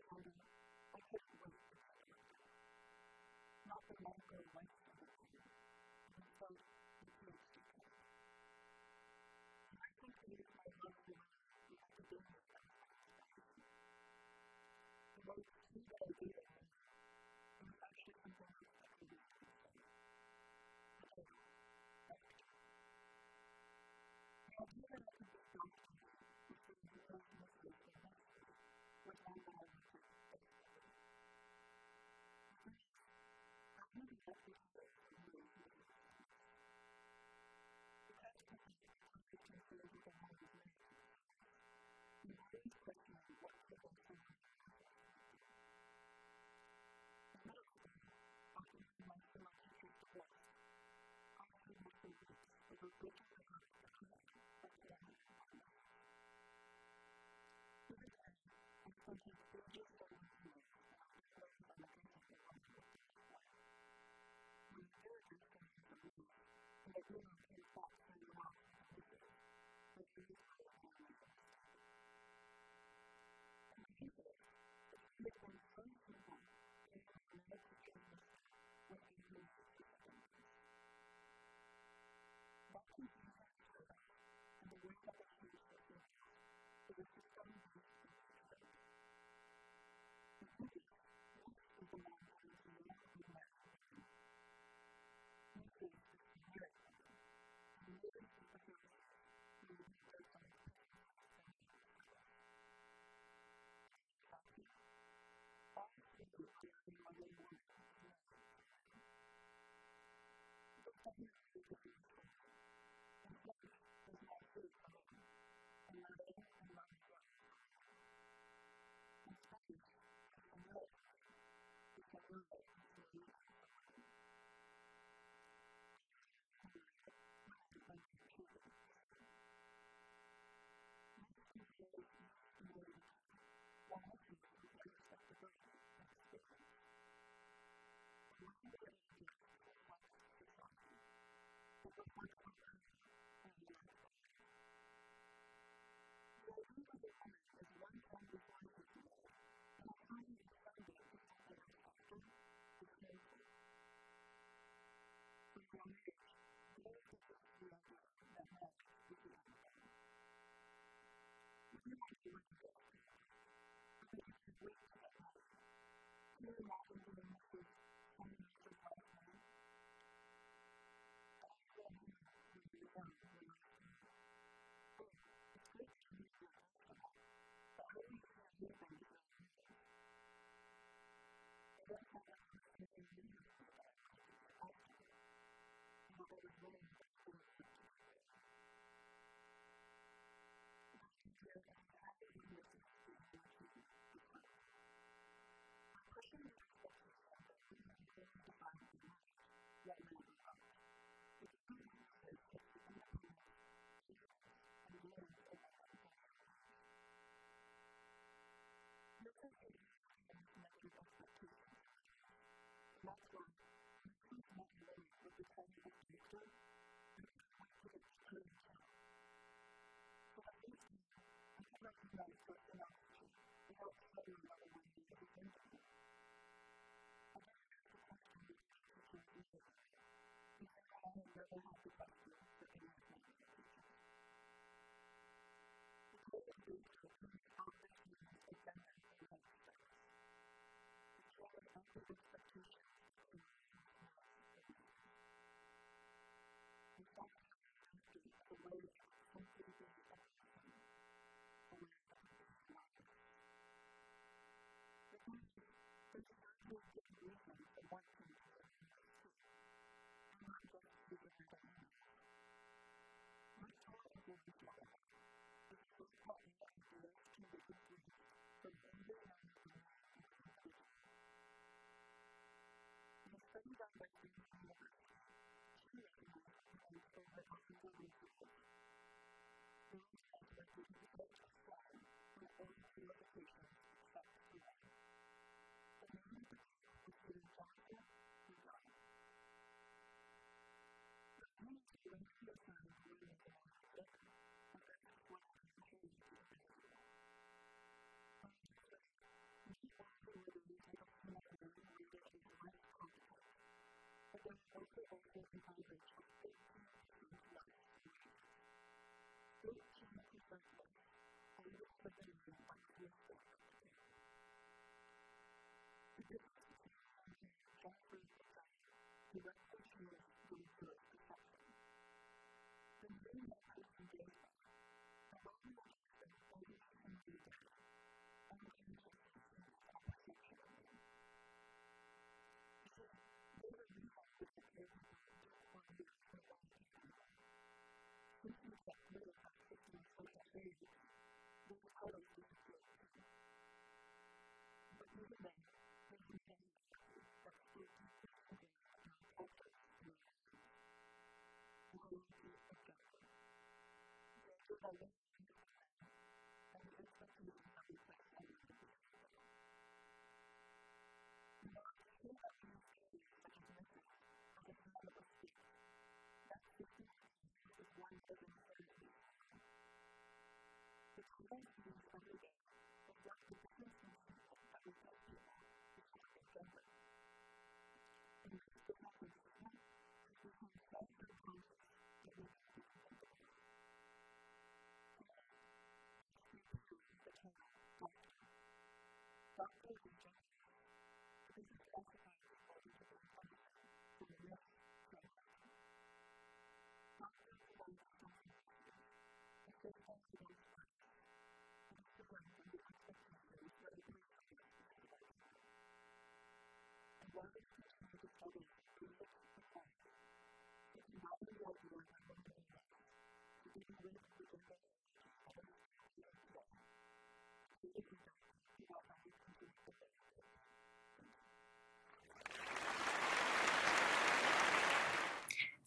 and I couldn't wait to tell you. Not the longer lifestyle, and so the PhD came. And I think it is my love for the academic aspect. The most key idea is actually something that I can do to say. Which is vector. The idea that I could get doctor is to realize this vector mastery, which I know is basically. I really have to do it for years and years. The test technique could consider what I have is many times. You always question what type of training in middle school, after my summer teacher's divorce, I had my favorites over breaking my heart for tonight at the end of the month. Even then, I spent a gorgeous 7 years after closing my drinking for 150 life. My therapist came to me, and I really came back to the rock of the day, but it was still on my best. And I hate it. It has been so simple in my meditation list when I use the supplements. That confused my story, and the way that I changed the things, it was to study these specifically. The movie, this is the one that is relatively masculine. This is very simple, and really sympathetic to the research on the personal happy. All people during Monday morning is necessary. The second is the research. And life does not serve alone, and Monday and Monday life. Instead, it's a life. It's a life to live. That's why I'm pleased not late with the time of the future and wait till it's turned down. So at least I can recognize what's an option without studying what I want to do to begin with. I don't have to constantly teach the vision, because I will never have to fight you for any of my limitations. The goal of booster is accomplishing this agenda in life steps. The joy of the expectation is in fact, mastery of the way of simply being everything, aware of its life. The thing is, there's a natural movement that wants me to live in my truth, and not just because I don't know. My story will be different. It's first partly as relates to the difference from underlying to conclusion. In a study done by Cambridge University, she recognized and understood that our single researchers, they researched that the research described from early to limitations except for one. The name of the group was given Jonathan and John. The only two linked to the signs were in the monastic, and that's what I'm supposed to do. On the first, when she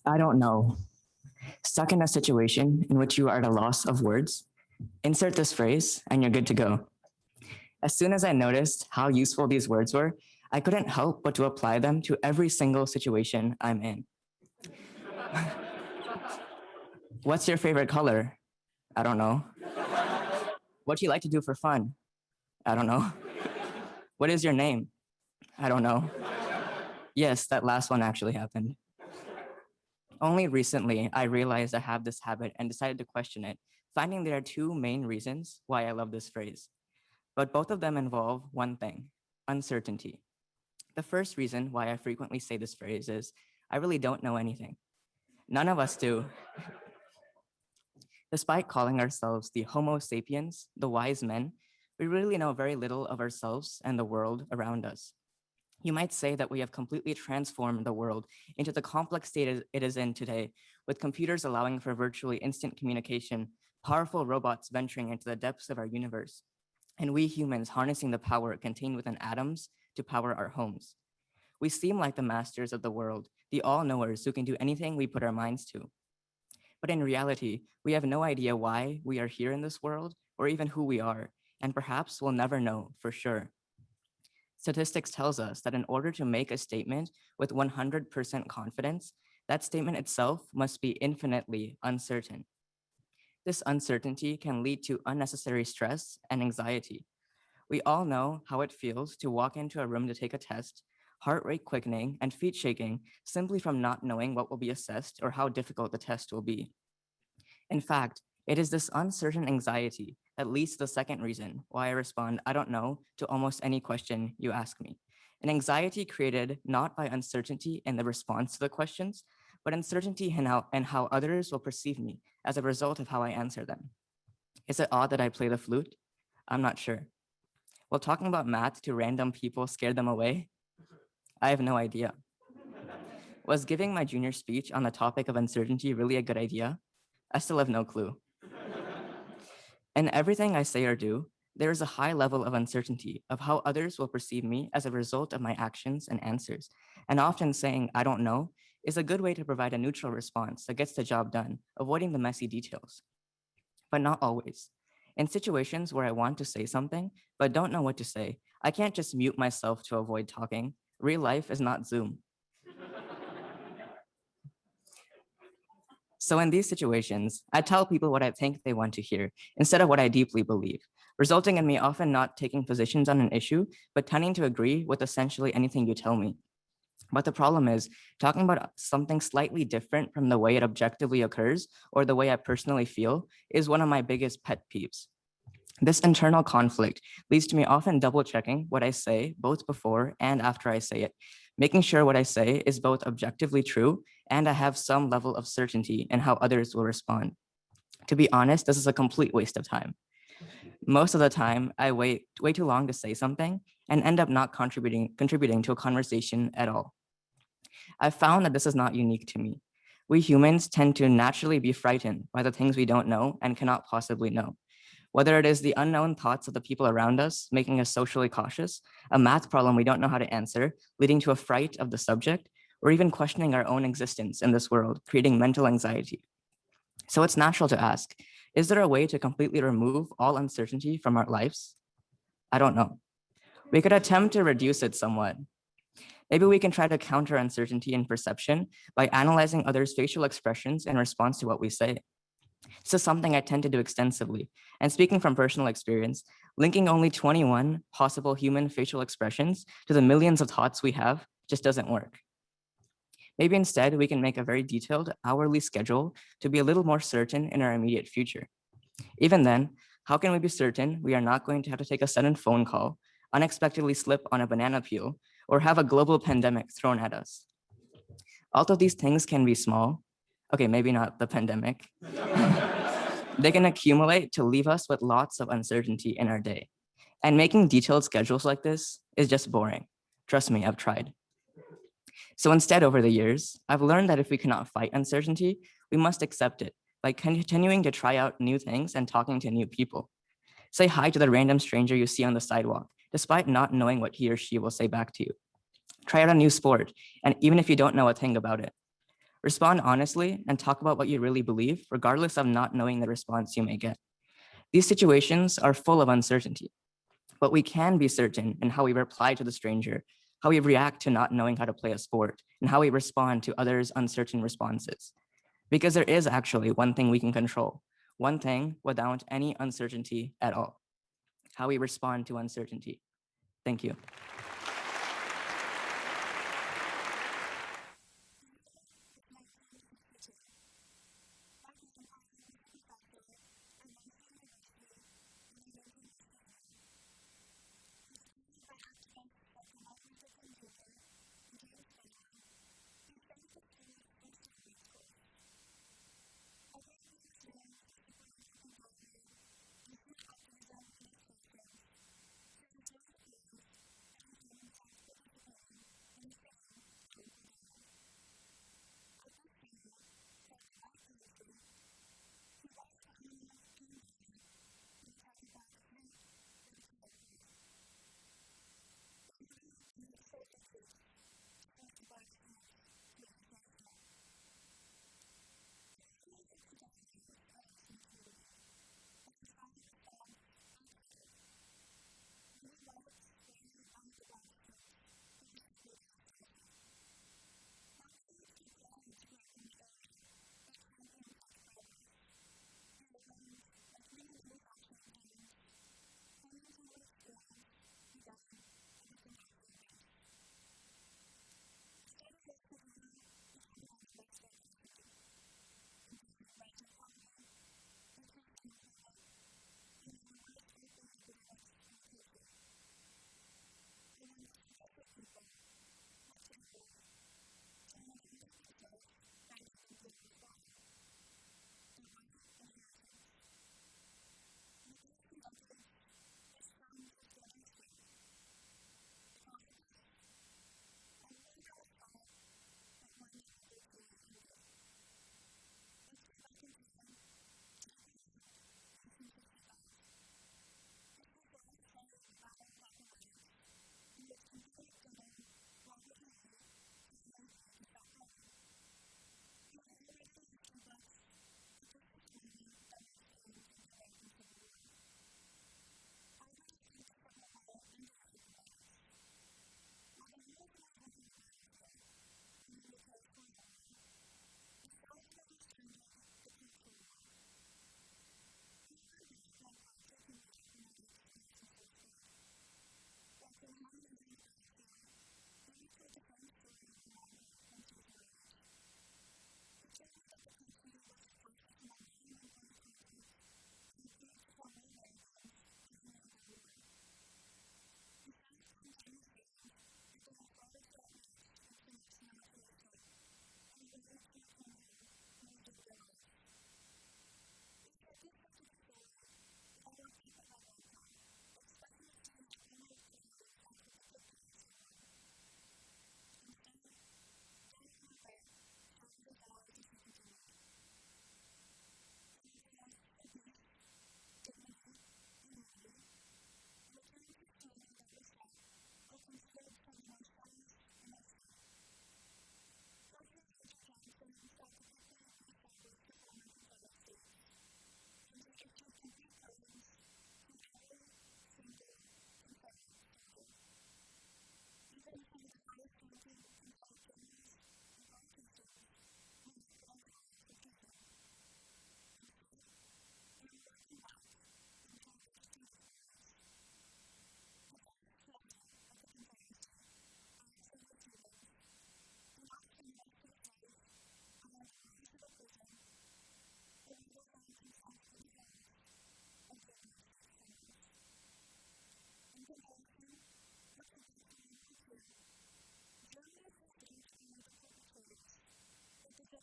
I don't know. Stuck in a situation in which you are at a loss of words? Insert this phrase and you're good to go. As soon as I noticed how useful these words were, I couldn't help but to apply them to every single situation I'm in. What's your favorite color? I don't know. What do you like to do for fun? I don't know. What is your name? I don't know. Yes, that last one actually happened. Only recently, I realized I have this habit and decided to question it, finding there are two main reasons why I love this phrase. But both of them involve one thing: uncertainty. The first reason why I frequently say this phrase is I really don't know anything. None of us do. Despite calling ourselves the Homo sapiens, the wise men, we really know very little of ourselves and the world around us. You might say that we have completely transformed the world into the complex state it is in today, with computers allowing for virtually instant communication, powerful robots venturing into the depths of our universe, and we humans harnessing the power contained within atoms to power our homes. We seem like the masters of the world, the all-knowers who can do anything we put our minds to. But in reality, we have no idea why we are here in this world or even who we are, and perhaps we'll never know for sure. Statistics tells us that in order to make a statement with 100% confidence, that statement itself must be infinitely uncertain. This uncertainty can lead to unnecessary stress and anxiety. We all know how it feels to walk into a room to take a test, heart rate quickening and feet shaking simply from not knowing what will be assessed or how difficult the test will be. In fact, it is this uncertain anxiety that leads to the second reason why I respond, I don't know, to almost any question you ask me. An anxiety created not by uncertainty in the response to the questions, but uncertainty in how others will perceive me as a result of how I answer them. Is it odd that I play the flute? I'm not sure. Will talking about math to random people scare them away? I have no idea. Was giving my junior speech on the topic of uncertainty really a good idea? I still have no clue. In everything I say or do, there is a high level of uncertainty of how others will perceive me as a result of my actions and answers. And often saying, I don't know, is a good way to provide a neutral response that gets the job done, avoiding the messy details. But not always. In situations where I want to say something, but don't know what to say, I can't just mute myself to avoid talking. Real life is not Zoom. So in these situations, I tell people what I think they want to hear instead of what I deeply believe, resulting in me often not taking positions on an issue, but tending to agree with essentially anything you tell me. But the problem is, talking about something slightly different from the way it objectively occurs or the way I personally feel is one of my biggest pet peeves. This internal conflict leads to me often double checking what I say both before and after I say it, making sure what I say is both objectively true and I have some level of certainty in how others will respond. To be honest, this is a complete waste of time. Most of the time, I wait way too long to say something and end up not contributing to a conversation at all. I've found that this is not unique to me. We humans tend to naturally be frightened by the things we don't know and cannot possibly know. Whether it is the unknown thoughts of the people around us, making us socially cautious, a math problem we don't know how to answer, leading to a fright of the subject, or even questioning our own existence in this world, creating mental anxiety. So it's natural to ask, is there a way to completely remove all uncertainty from our lives? I don't know. We could attempt to reduce it somewhat. Maybe we can try to counter uncertainty in perception by analyzing others' facial expressions in response to what we say. This is something I tend to do extensively. And speaking from personal experience, linking only 21 possible human facial expressions to the millions of thoughts we have just doesn't work. Maybe instead we can make a very detailed hourly schedule to be a little more certain in our immediate future. Even then, how can we be certain we are not going to have to take a sudden phone call, unexpectedly slip on a banana peel, or have a global pandemic thrown at us? All of these things can be small. Okay, maybe not the pandemic. They can accumulate to leave us with lots of uncertainty in our day. And making detailed schedules like this is just boring. Trust me, I've tried. So instead, over the years, I've learned that if we cannot fight uncertainty, we must accept it by continuing to try out new things and talking to new people. Say hi to the random stranger you see on the sidewalk, despite not knowing what he or she will say back to you. Try out a new sport, and even if you don't know a thing about it. Respond honestly and talk about what you really believe, regardless of not knowing the response you may get. These situations are full of uncertainty, but we can be certain in how we reply to the stranger, how we react to not knowing how to play a sport, and how we respond to others' uncertain responses. Because there is actually one thing we can control, one thing without any uncertainty at all, how we respond to uncertainty. Thank you.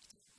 justice